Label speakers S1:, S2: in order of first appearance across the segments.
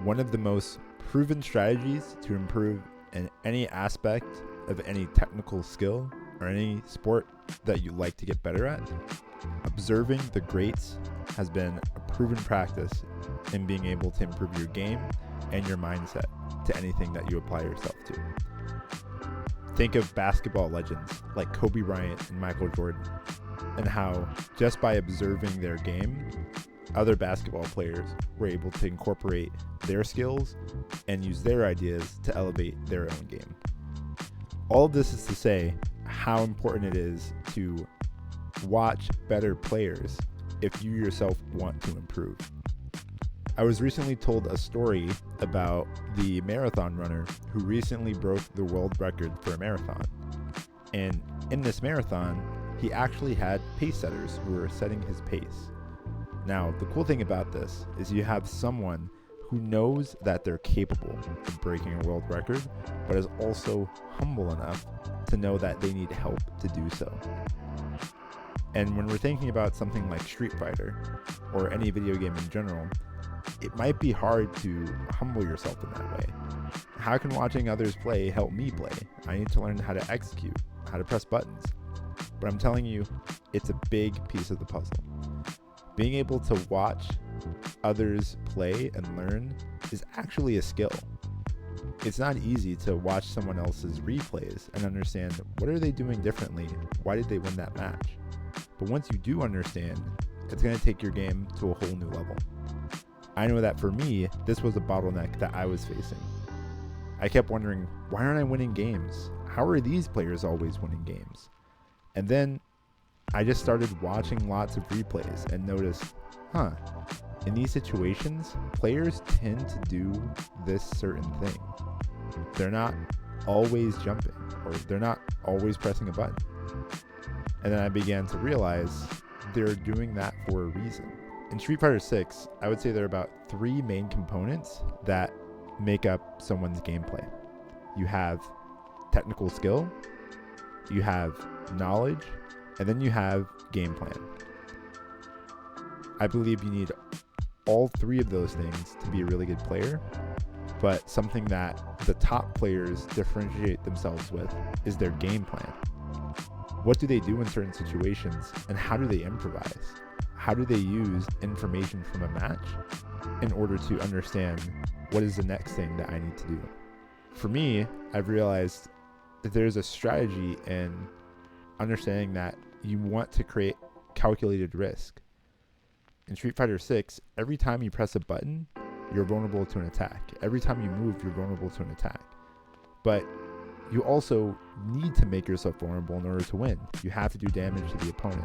S1: One of the most proven strategies to improve in any aspect of any technical skill or any sport that you like to get better at, observing the greats has been a proven practice in being able to improve your game and your mindset to anything that you apply yourself to. Think of basketball legends like Kobe Bryant and Michael Jordan, and how just by observing their game, other basketball players were able to incorporate their skills and use their ideas to elevate their own game. All of this is to say how important it is to watch better players if you yourself want to improve. I was recently told a story about the marathon runner who recently broke the world record for a marathon. And in this marathon, he actually had pace setters who were setting his pace. Now, the cool thing about this is you have someone who knows that they're capable of breaking a world record, but is also humble enough to know that they need help to do so. And when we're thinking about something like Street Fighter or any video game in general, it might be hard to humble yourself in that way. How can watching others play help me play? I need to learn how to execute, how to press buttons. But I'm telling you, it's a big piece of the puzzle. Being able to watch others play and learn is actually a skill. It's not easy to watch someone else's replays and understand what are they doing differently? Why did they win that match? But once you do understand, it's going to take your game to a whole new level. I know that for me, this was a bottleneck that I was facing. I kept wondering, why aren't I winning games? How are these players always winning games? And then I just started watching lots of replays and noticed, in these situations, players tend to do this certain thing. They're not always jumping, or they're not always pressing a button. And then I began to realize they're doing that for a reason. In Street Fighter 6, I would say there are about 3 main components that make up someone's gameplay. You have technical skill, you have knowledge, and then you have game plan. I believe you need all 3 of those things to be a really good player, but something that the top players differentiate themselves with is their game plan. What do they do in certain situations, and how do they improvise? How do they use information from a match in order to understand what is the next thing that I need to do? For me, I've realized that there's a strategy in understanding that you want to create calculated risk. In Street Fighter 6, every time you press a button, you're vulnerable to an attack. Every time you move, you're vulnerable to an attack. But you also need to make yourself vulnerable in order to win. You have to do damage to the opponent.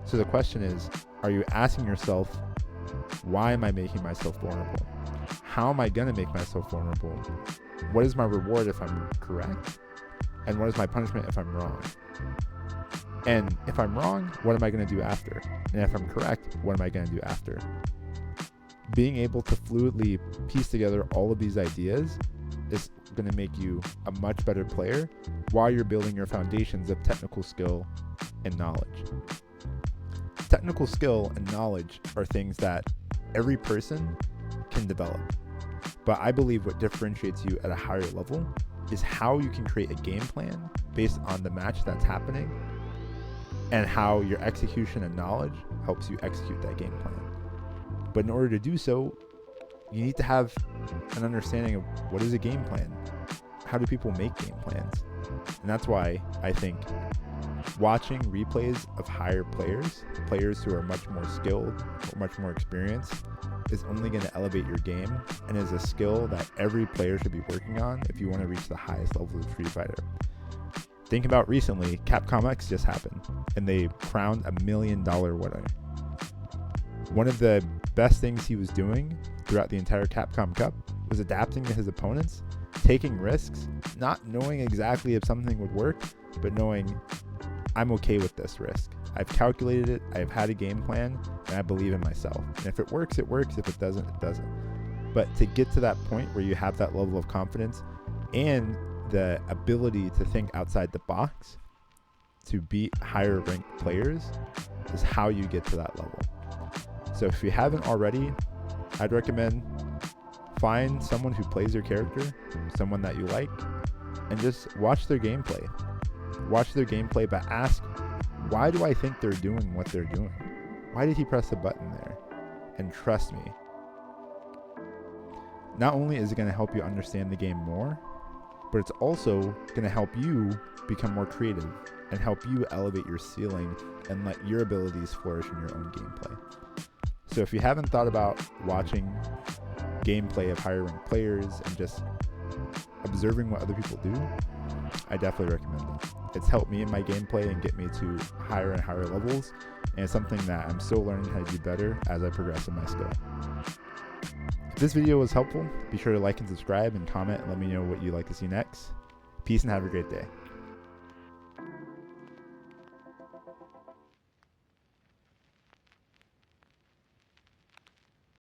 S1: So the question is, are you asking yourself, why am I making myself vulnerable? How am I going to make myself vulnerable? What is my reward if I'm correct? And what is my punishment if I'm wrong? And if I'm wrong, what am I going to do after? And if I'm correct, what am I going to do after? Being able to fluidly piece together all of these ideas is going to make you a much better player while you're building your foundations of technical skill and knowledge. Technical skill and knowledge are things that every person can develop. But I believe what differentiates you at a higher level is how you can create a game plan based on the match that's happening and how your execution and knowledge helps you execute that game plan. But in order to do so, you need to have an understanding of what is a game plan. How do people make game plans? And that's why I think watching replays of higher players who are much more skilled or much more experienced, is only going to elevate your game and is a skill that every player should be working on if you want to reach the highest level of Street Fighter. Think about recently, Capcom X just happened, and they crowned $1 million winner. One of the best things he was doing throughout the entire Capcom Cup was adapting to his opponents, taking risks, not knowing exactly if something would work, but knowing I'm okay with this risk. I've calculated it, I've had a game plan, and I believe in myself. And if it works, it works. If it doesn't, it doesn't. But to get to that point where you have that level of confidence and the ability to think outside the box to beat higher ranked players is how you get to that level. So if you haven't already, I'd recommend Find someone who plays your character, someone that you like, and just watch their gameplay. Watch their gameplay, but ask, why do I think they're doing what they're doing? Why did he press the button there? And trust me, not only is it going to help you understand the game more, but it's also going to help you become more creative and help you elevate your ceiling and let your abilities flourish in your own gameplay. So if you haven't thought about watching gameplay of higher ranked players and just observing what other people do, I definitely recommend it. It's helped me in my gameplay and get me to higher and higher levels, and it's something that I'm still learning how to do better as I progress in my skill. If this video was helpful, be sure to like and subscribe and comment and let me know what you'd like to see next. Peace and have a great day.